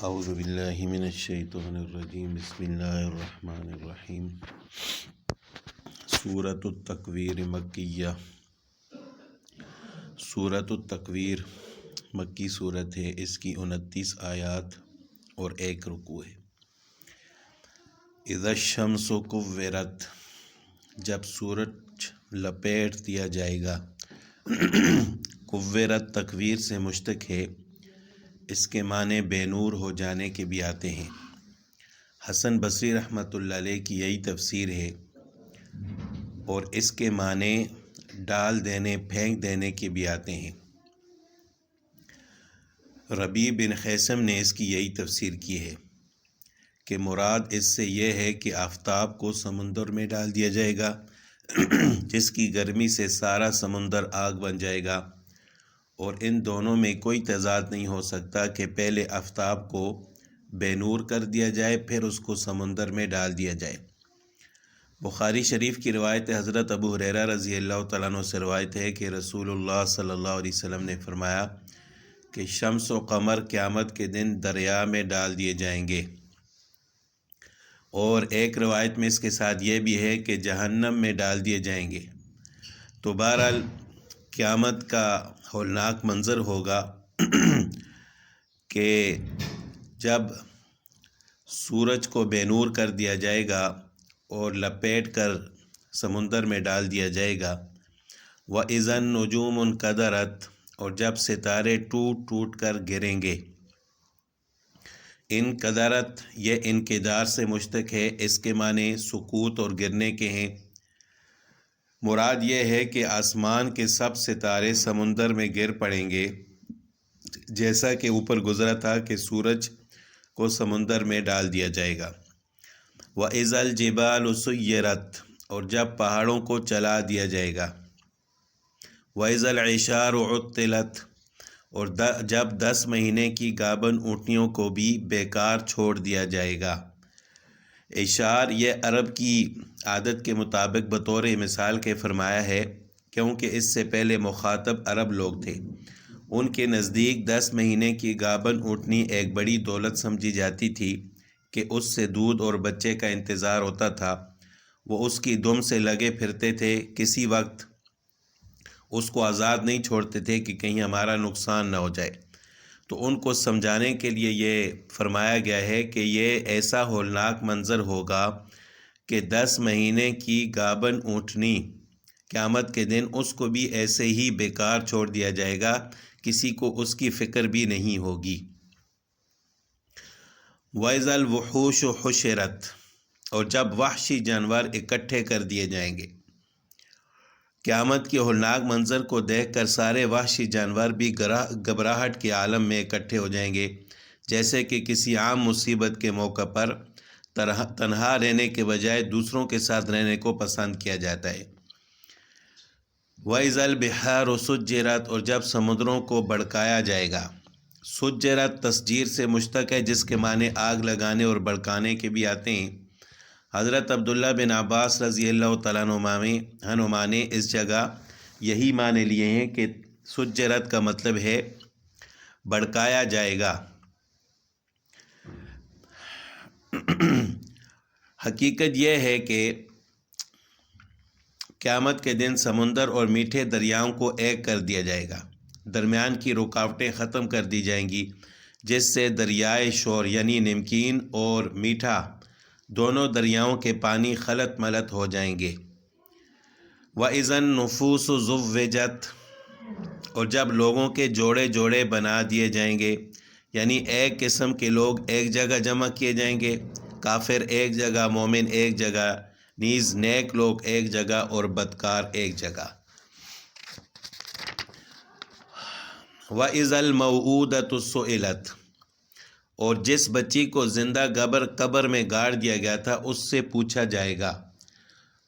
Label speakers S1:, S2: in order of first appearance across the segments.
S1: اعوذ باللہ من الشیطان الرجیم بسم اللہ الرحمن الرحیم۔ سورۃ التکویر مکیہ۔ سورۃ التکویر مکی صورت ہے، اس کی 29 آیات اور 1 رکوع ہے۔ اذا الشمس کورت، جب سورج لپیٹ دیا جائے گا۔ کورت تکویر سے مشتق ہے، اس کے معنی بے نور ہو جانے کے بھی آتے ہیں۔ حسن بصری رحمۃ اللہ علیہ کی یہی تفسیر ہے، اور اس کے معنی ڈال دینے، پھینک دینے کے بھی آتے ہیں۔ ربیع بن خیثم نے اس کی یہی تفسیر کی ہے کہ مراد اس سے یہ ہے کہ آفتاب کو سمندر میں ڈال دیا جائے گا، جس کی گرمی سے سارا سمندر آگ بن جائے گا، اور ان دونوں میں کوئی تضاد نہیں ہو سکتا کہ پہلے آفتاب کو بے نور کر دیا جائے، پھر اس کو سمندر میں ڈال دیا جائے۔ بخاری شریف کی روایت حضرت ابو ہریرہ رضی اللہ تعالیٰ عنہ سے روایت ہے کہ رسول اللہ صلی اللہ علیہ وسلم نے فرمایا کہ شمس و قمر قیامت کے دن دریا میں ڈال دیے جائیں گے، اور ایک روایت میں اس کے ساتھ یہ بھی ہے کہ جہنم میں ڈال دیے جائیں گے۔ تو بہرحال قیامت کا ہولناک منظر ہوگا کہ جب سورج کو بے نور کر دیا جائے گا اور لپیٹ کر سمندر میں ڈال دیا جائے گا۔ وَإِذَا النُّجُومُ انْكَدَرَتْ، اور جب ستارے ٹوٹ ٹوٹ کر گریں گے۔ انقدرت یہ انقدار سے مشتق ہے، اس کے معنی سقوط اور گرنے کے ہیں۔ مراد یہ ہے کہ آسمان کے سب ستارے سمندر میں گر پڑیں گے، جیسا کہ اوپر گزرا تھا کہ سورج کو سمندر میں ڈال دیا جائے گا۔ وَإِذَا الْجِبَالُ سُيِّرَتْ، اور جب پہاڑوں کو چلا دیا جائے گا۔ وَإِذَا الْعِشَارُ عُطِّلَتْ، اور جب 10 مہینے کی گابن اونٹنیوں کو بھی بیکار چھوڑ دیا جائے گا۔ اشار یہ عرب کی عادت کے مطابق بطور مثال کے فرمایا ہے، کیونکہ اس سے پہلے مخاطب عرب لوگ تھے۔ ان کے نزدیک 10 مہینے کی گابن اونٹنی ایک بڑی دولت سمجھی جاتی تھی کہ اس سے دودھ اور بچے کا انتظار ہوتا تھا۔ وہ اس کی دم سے لگے پھرتے تھے، کسی وقت اس کو آزاد نہیں چھوڑتے تھے کہ کہیں ہمارا نقصان نہ ہو جائے۔ تو ان کو سمجھانے کے لیے یہ فرمایا گیا ہے کہ یہ ایسا ہولناک منظر ہوگا کہ 10 مہینے کی گابن اونٹنی قیامت کے دن اس کو بھی ایسے ہی بیکار چھوڑ دیا جائے گا، کسی کو اس کی فکر بھی نہیں ہوگی۔ وَإِذَا الْوُحُوشُ حُشِرَتْ، اور جب وحشی جانور اکٹھے کر دیے جائیں گے۔ قیامت کے ہولناک منظر کو دیکھ کر سارے وحشی جانور بھی گھبراہٹ کے عالم میں اکٹھے ہو جائیں گے، جیسے کہ کسی عام مصیبت کے موقع پر تنہا رہنے کے بجائے دوسروں کے ساتھ رہنے کو پسند کیا جاتا ہے۔ وَإِذَا الْبِحَارُ سُجِّرَتْ، اور جب سمندروں کو بھڑکایا جائے گا۔ سجرت تسجیر سے مشتق ہے، جس کے معنی آگ لگانے اور بھڑکانے کے بھی آتے ہیں۔ حضرت عبداللہ بن عباس رضی اللہ تعالیٰ عنہما نے اس جگہ یہی معنی لیے ہیں کہ سجرت کا مطلب ہے بھڑکایا جائے گا۔ حقیقت یہ ہے کہ قیامت کے دن سمندر اور میٹھے دریاؤں کو ایک کر دیا جائے گا، درمیان کی رکاوٹیں ختم کر دی جائیں گی، جس سے دریائے شور یعنی نمکین اور میٹھا دونوں دریاؤں کے پانی خلط ملط ہو جائیں گے۔ وَإِذَا النُّفُوسُ زُوِّجَتْ، اور جب لوگوں کے جوڑے جوڑے بنا دیے جائیں گے، یعنی ایک قسم کے لوگ ایک جگہ جمع کیے جائیں گے، کافر ایک جگہ، مومن ایک جگہ، نیز نیک لوگ ایک جگہ اور بدکار ایک جگہ۔ وَإِذَا الْمَوْعُودَةُ سُئِلَتْ، اور جس بچی کو زندہ قبر میں گاڑ دیا گیا تھا اس سے پوچھا جائے گا۔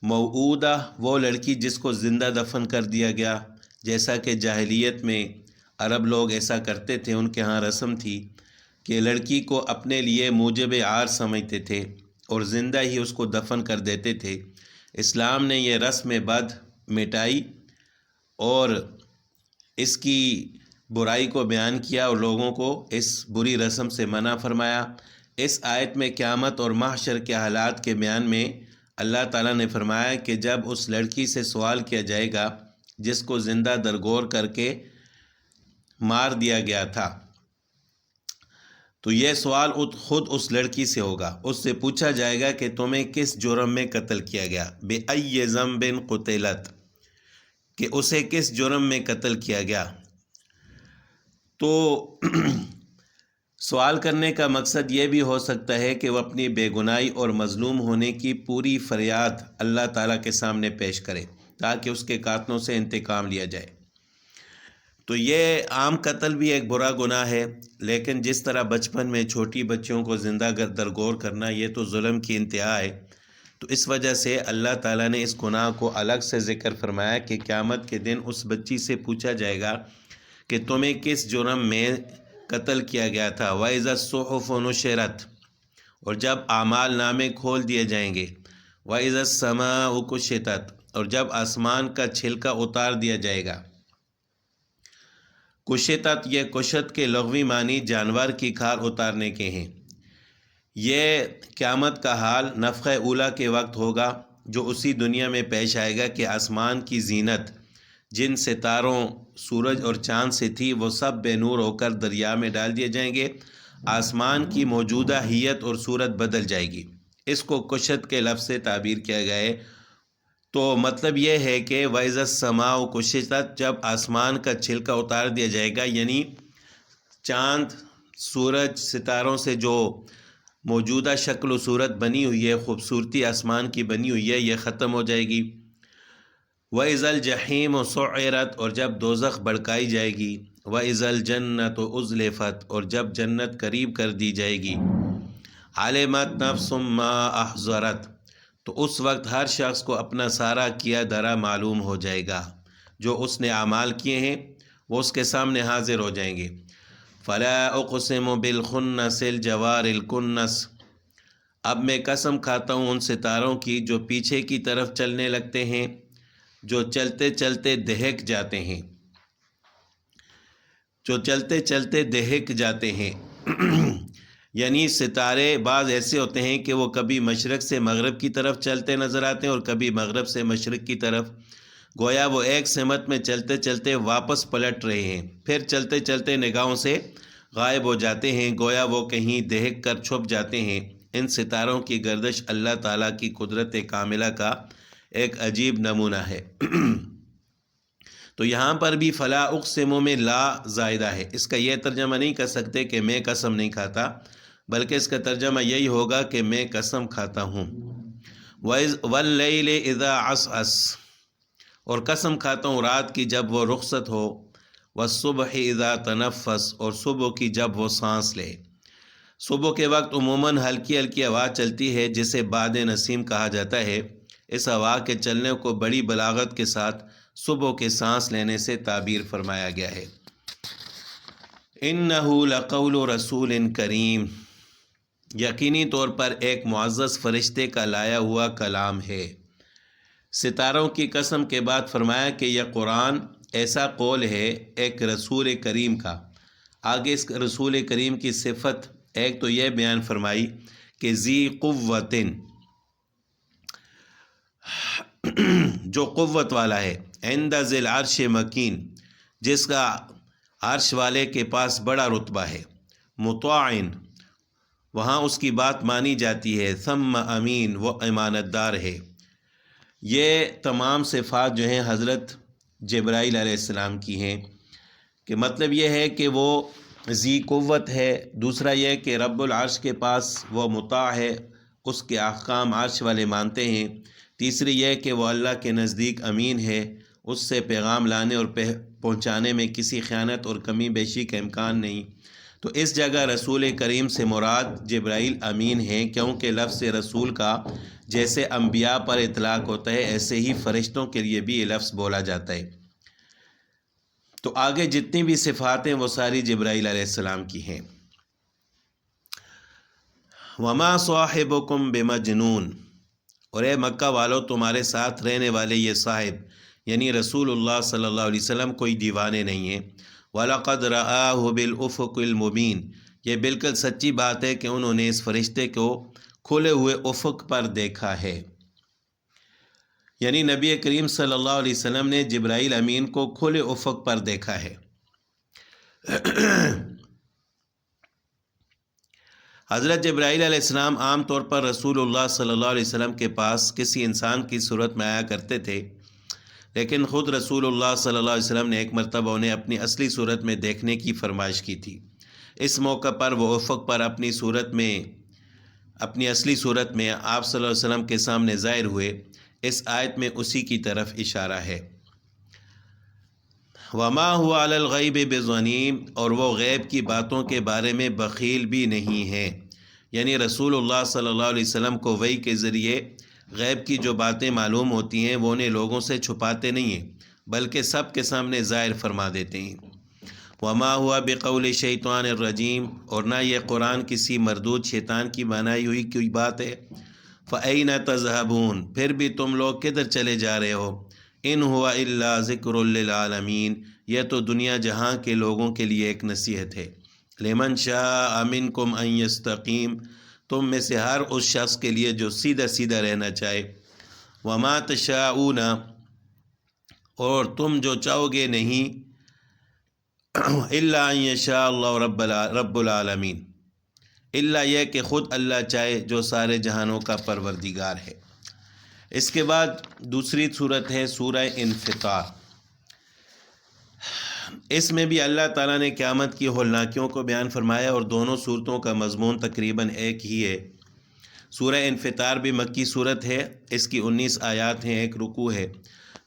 S1: موعودہ وہ لڑکی جس کو زندہ دفن کر دیا گیا، جیسا کہ جاہلیت میں عرب لوگ ایسا کرتے تھے، ان کے ہاں رسم تھی کہ لڑکی کو اپنے لیے موجب عار سمجھتے تھے اور زندہ ہی اس کو دفن کر دیتے تھے۔ اسلام نے یہ رسم بد مٹائی اور اس کی برائی کو بیان کیا اور لوگوں کو اس بری رسم سے منع فرمایا۔ اس آیت میں قیامت اور محشر کے حالات کے بیان میں اللہ تعالیٰ نے فرمایا کہ جب اس لڑکی سے سوال کیا جائے گا جس کو زندہ درگور کر کے مار دیا گیا تھا، تو یہ سوال خود اس لڑکی سے ہوگا۔ اس سے پوچھا جائے گا کہ تمہیں کس جرم میں قتل کیا گیا، بِأَيِّ ذَنبٍ قُتِلَتْ، کہ اسے کس جرم میں قتل کیا گیا۔ تو سوال کرنے کا مقصد یہ بھی ہو سکتا ہے کہ وہ اپنی بے گناہی اور مظلوم ہونے کی پوری فریاد اللہ تعالیٰ کے سامنے پیش کرے تاکہ اس کے قاتلوں سے انتقام لیا جائے۔ تو یہ عام قتل بھی ایک برا گناہ ہے، لیکن جس طرح بچپن میں چھوٹی بچیوں کو زندہ درگور کرنا یہ تو ظلم کی انتہا ہے، تو اس وجہ سے اللہ تعالیٰ نے اس گناہ کو الگ سے ذکر فرمایا کہ قیامت کے دن اس بچی سے پوچھا جائے گا کہ تمہیں کس جرم میں قتل کیا گیا تھا۔ وَإِذَا الصُّحُفُ نُشِرَتْ، اور جب اعمال نامے کھول دیے جائیں گے۔ وَإِذَا السَّمَاءُ كُشِطَتْ، اور جب آسمان کا چھلکا اتار دیا جائے گا۔ کشتت، یہ کشت کے لغوی معنی جانور کی کھال اتارنے کے ہیں۔ یہ قیامت کا حال نفخہ اولیٰ کے وقت ہوگا، جو اسی دنیا میں پیش آئے گا کہ آسمان کی زینت جن ستاروں، سورج اور چاند سے تھی وہ سب بے نور ہو کر دریا میں ڈال دیے جائیں گے۔ آسمان کی موجودہ ہیئت اور صورت بدل جائے گی۔ اس کو کشت کے لفظ سے تعبیر کیا گیا ہے۔ تو مطلب یہ ہے کہ وَإِذَا السَّمَاءُ كُشِطَتْ، جب آسمان کا چھلکا اتار دیا جائے گا، یعنی چاند، سورج، ستاروں سے جو موجودہ شکل و صورت بنی ہوئی ہے، خوبصورتی آسمان کی بنی ہوئی ہے، یہ ختم ہو جائے گی۔ وَإِذَا الْجَحِيمُ سُعِّرَتْ، اور جب دوزخ بھڑکائی جائے گی۔ وَإِذَا الْجَنَّةُ أُزْلِفَتْ، اور جب جنت قریب کر دی جائے گی۔ عَلِمَتْ نَفْسٌ مَّا أَحْضَرَتْ، تو اس وقت ہر شخص کو اپنا سارا کیا دھرا معلوم ہو جائے گا۔ جو اس نے اعمال کیے ہیں وہ اس کے سامنے حاضر ہو جائیں گے۔ فَلَا أُقْسِمُ بِالْخُنَّسِ الْجَوَارِ الْكُنَّسِ، اب میں قسم کھاتا ہوں ان ستاروں کی جو پیچھے کی طرف چلنے لگتے ہیں، جو چلتے چلتے دہک جاتے ہیں، جو چلتے چلتے دہک جاتے ہیں۔ یعنی ستارے بعض ایسے ہوتے ہیں کہ وہ کبھی مشرق سے مغرب کی طرف چلتے نظر آتے ہیں اور کبھی مغرب سے مشرق کی طرف، گویا وہ ایک سمت میں چلتے چلتے واپس پلٹ رہے ہیں، پھر چلتے چلتے نگاہوں سے غائب ہو جاتے ہیں، گویا وہ کہیں دہک کر چھپ جاتے ہیں۔ ان ستاروں کی گردش اللہ تعالیٰ کی قدرت کاملہ کا ایک عجیب نمونہ ہے۔ تو یہاں پر بھی فلا اقسم میں لا زائدہ ہے۔ اس کا یہ ترجمہ نہیں کر سکتے کہ میں قسم نہیں کھاتا، بلکہ اس کا ترجمہ یہی ہوگا کہ میں قسم کھاتا ہوں۔ وَاللَّيْلِ إِذَا عَسْعَسَ، اور قسم کھاتا ہوں رات کی جب وہ رخصت ہو۔ وَالصُّبْحِ إِذَا تَنَفَّسَ، اور صبح کی جب وہ سانس لے۔ صبح کے وقت عموماً ہلکی ہلکی ہوا چلتی ہے جسے باد نسیم کہا جاتا ہے۔ اس ہوا کے چلنے کو بڑی بلاغت کے ساتھ صبح کے سانس لینے سے تعبیر فرمایا گیا ہے۔ إِنَّهُ لَقَوْلُ رَسُولٍ کریم، یقینی طور پر ایک معزز فرشتے کا لایا ہوا کلام ہے۔ ستاروں کی قسم کے بعد فرمایا کہ یہ قرآن ایسا قول ہے ایک رسول کریم کا۔ آگے اس رسول کریم کی صفت ایک تو یہ بیان فرمائی کہ ذی قوتٍ، جو قوت والا ہے، عند ذی العرش مکین، جس کا عرش والے کے پاس بڑا رتبہ ہے، مطاع، وہاں اس کی بات مانی جاتی ہے، ثم امین، وہ امانت دار ہے۔ یہ تمام صفات جو ہیں حضرت جبرائیل علیہ السلام کی ہیں، کہ مطلب یہ ہے کہ وہ ذی قوت ہے، دوسرا یہ کہ رب العرش کے پاس وہ مطاع ہے، اس کے احکام عرش والے مانتے ہیں، تیسری یہ کہ وہ اللہ کے نزدیک امین ہے، اس سے پیغام لانے اور پہنچانے میں کسی خیانت اور کمی بیشی کا امکان نہیں۔ تو اس جگہ رسول کریم سے مراد جبرائیل امین ہیں، کیونکہ لفظ رسول کا جیسے انبیاء پر اطلاق ہوتا ہے ایسے ہی فرشتوں کے لیے بھی یہ لفظ بولا جاتا ہے۔ تو آگے جتنی بھی صفات ہیں وہ ساری جبرائیل علیہ السلام کی ہیں۔ وما صاحبکم بمجنون، اور اے مکہ والو تمہارے ساتھ رہنے والے یہ صاحب یعنی رسول اللہ صلی اللہ علیہ وسلم کوئی دیوانے نہیں ہیں۔ وَلَقَدْ رَآهُ بِالْأُفُقِ الْمُبِينِ، یہ بالکل سچی بات ہے کہ انہوں نے اس فرشتے کو کھلے ہوئے افق پر دیکھا ہے۔ یعنی نبی کریم صلی اللہ علیہ وسلم نے جبرائیل امین کو کھلے افق پر دیکھا ہے۔ حضرت جبرائیل علیہ السلام عام طور پر رسول اللہ صلی اللہ علیہ وسلم کے پاس کسی انسان کی صورت میں آیا کرتے تھے، لیکن خود رسول اللہ صلی اللہ علیہ وسلم نے ایک مرتبہ انہیں اپنی اصلی صورت میں دیکھنے کی فرمائش کی تھی۔ اس موقع پر وہ افق پر اپنی اصلی صورت میں آپ صلی اللہ علیہ وسلم کے سامنے ظاہر ہوئے۔ اس آیت میں اسی کی طرف اشارہ ہے۔ وما هو علی الغیب بضنین، اور وہ غیب کی باتوں کے بارے میں بخیل بھی نہیں ہے۔ یعنی رسول اللہ صلی اللہ علیہ وسلم کو وحی کے ذریعے غیب کی جو باتیں معلوم ہوتی ہیں وہ انہیں لوگوں سے چھپاتے نہیں ہیں، بلکہ سب کے سامنے ظاہر فرما دیتے ہیں۔ وما ہوا بقول شیطان الرجیم، اور نہ یہ قرآن کسی مردود شیطان کی بنائی ہوئی کوئی بات ہے۔ فَأَيْنَ تَذْهَبُونَ، پھر بھی تم لوگ کدھر چلے جا رہے ہو؟ ان ہوا الا ذکر للعالمین، یہ تو دنیا جہاں کے لوگوں کے لیے ایک نصیحت ہے۔ لمن شاء منکم ان یستقیم، تم میں سے ہر اس شخص کے لیے جو سیدھا سیدھا رہنا چاہے۔ وما تشاءون، اور تم جو چاہو گے نہیں، الا ان یشاء اللہ رب العالمین، الا یہ کہ خود اللہ چاہے جو سارے جہانوں کا پروردگار ہے۔ اس کے بعد دوسری صورت ہے سورہ انفطار۔ اس میں بھی اللہ تعالیٰ نے قیامت کی ہولناکیوں کو بیان فرمایا، اور دونوں صورتوں کا مضمون تقریباً ایک ہی ہے۔ سورہ انفطار بھی مکی صورت ہے، اس کی 19 آیات ہیں، ایک رکوع ہے۔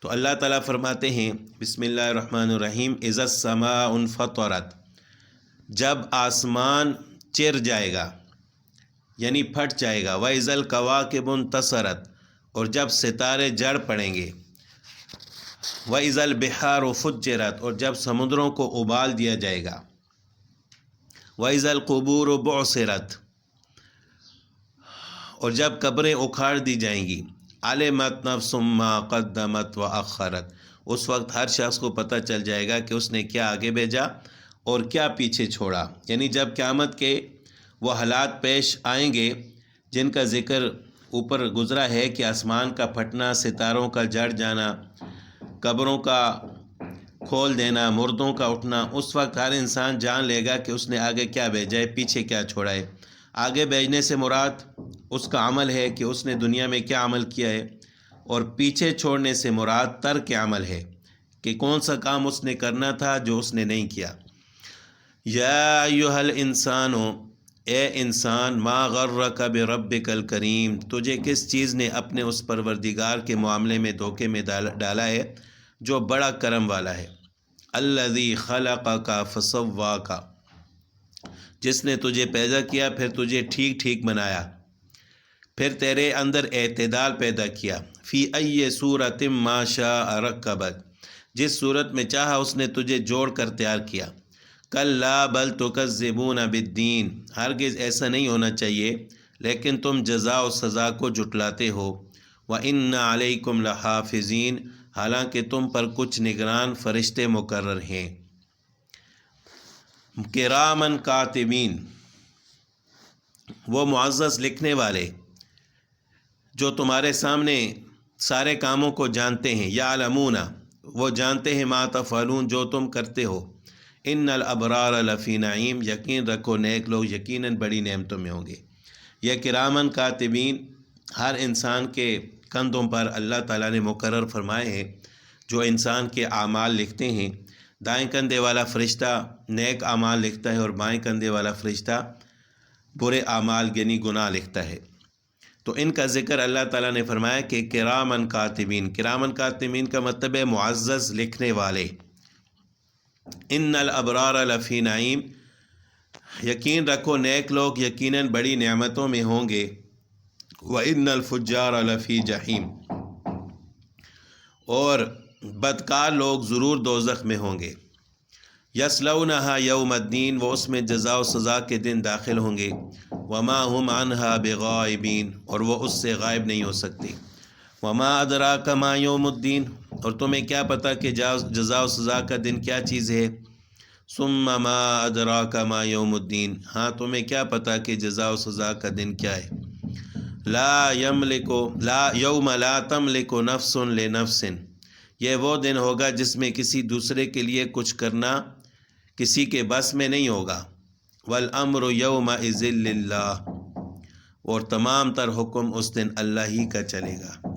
S1: تو اللہ تعالیٰ فرماتے ہیں بسم اللہ الرحمن الرحیم، اذا السماء انفطرت، جب آسمان چر جائے گا یعنی پھٹ جائے گا، وَإِذَا الْكَوَاكِبُ انتَثَرَتْ، اور جب ستارے جڑ پڑیں گے، وَإِذَا الْبِحَارُ فُجِّرَتْ، اور جب سمندروں کو ابال دیا جائے گا، وَإِذَا الْقُبُورُ بُعْثِرَتْ، اور جب قبریں اکھاڑ دی جائیں گی، عَلِمَتْ نَفْسٌ مَّا قَدَّمَتْ وَأَخَّرَتْ، اس وقت ہر شخص کو پتہ چل جائے گا کہ اس نے کیا آگے بھیجا اور کیا پیچھے چھوڑا۔ یعنی جب قیامت کے وہ حالات پیش آئیں گے جن کا ذکر اوپر گزرا ہے کہ آسمان کا پھٹنا، ستاروں کا جڑ جانا، قبروں کا کھول دینا، مردوں کا اٹھنا، اس وقت ہر انسان جان لے گا کہ اس نے آگے کیا بھیجا ہے، پیچھے کیا چھوڑا ہے۔ آگے بھیجنے سے مراد اس کا عمل ہے کہ اس نے دنیا میں کیا عمل کیا ہے، اور پیچھے چھوڑنے سے مراد ترک عمل ہے کہ کون سا کام اس نے کرنا تھا جو اس نے نہیں کیا۔ یا ایھا الانسان، اے انسان، ما غرک بربک الکریم، تجھے کس چیز نے اپنے اس پروردگار کے معاملے میں دھوکے میں ڈالا ہے جو بڑا کرم والا ہے۔ الذی خلقک فسواک، جس نے تجھے پیدا کیا پھر تجھے ٹھیک ٹھیک بنایا، پھر تیرے اندر اعتدال پیدا کیا۔ فی ای صورت ما شاء رکبک، جس صورت میں چاہا اس نے تجھے جوڑ کر تیار کیا۔ کلا بل تکذبون بالدین، ہرگز ایسا نہیں ہونا چاہیے، لیکن تم جزا و سزا کو جھٹلاتے ہو۔ وَإِنَّ عَلَيْكُمْ لَحَافِظِينَ، حالانکہ تم پر کچھ نگران فرشتے مقرر ہیں۔ کرامن کاتبین، وہ معزز لکھنے والے جو تمہارے سامنے سارے کاموں کو جانتے ہیں۔ یعلمون، وہ جانتے ہیں، ما تفعلون، جو تم کرتے ہو۔ ان الابرار لفی نعیم، یقین رکھو نیک لوگ یقیناً بڑی نعمتوں میں ہوں گے۔ یہ کرامن کاتبین ہر انسان کے کندھوں پر اللہ تعالیٰ نے مقرر فرمائے ہیں، جو انسان کے اعمال لکھتے ہیں۔ دائیں کندھے والا فرشتہ نیک اعمال لکھتا ہے، اور بائیں کندھے والا فرشتہ برے اعمال یعنی گناہ لکھتا ہے۔ تو ان کا ذکر اللہ تعالیٰ نے فرمایا کہ کرامن کاتبین، کرامن کاتبین کا مطلب ہے معزز لکھنے والے۔ ان الابرار لفی نعیم، یقین رکھو نیک لوگ یقیناً بڑی نعمتوں میں ہوں گے۔ وَإِنَّ الْفُجَّارَ لَفِي جَحِيمٍ، اور بدکار لوگ ضرور دوزخ میں ہوں گے۔ یصلونها یوم الدین، وہ اس میں جزا و سزا کے دن داخل ہوں گے۔ وما هم عنها بغائبین، اور وہ اس سے غائب نہیں ہو سکتے۔ وما ادراک ما یوم الدین، اور تمہیں کیا پتہ کہ جزا و سزا کا دن کیا چیز ہے۔ ثم ما ادراک ما یوم الدین، ہاں تمہیں کیا پتہ کہ جزا و سزا کا دن کیا ہے۔ لا یوم لا تملک نفس لنفس، یہ وہ دن ہوگا جس میں کسی دوسرے کے لیے کچھ کرنا کسی کے بس میں نہیں ہوگا۔ والامر یومئذ للہ، اور تمام تر حکم اس دن اللہ ہی کا چلے گا۔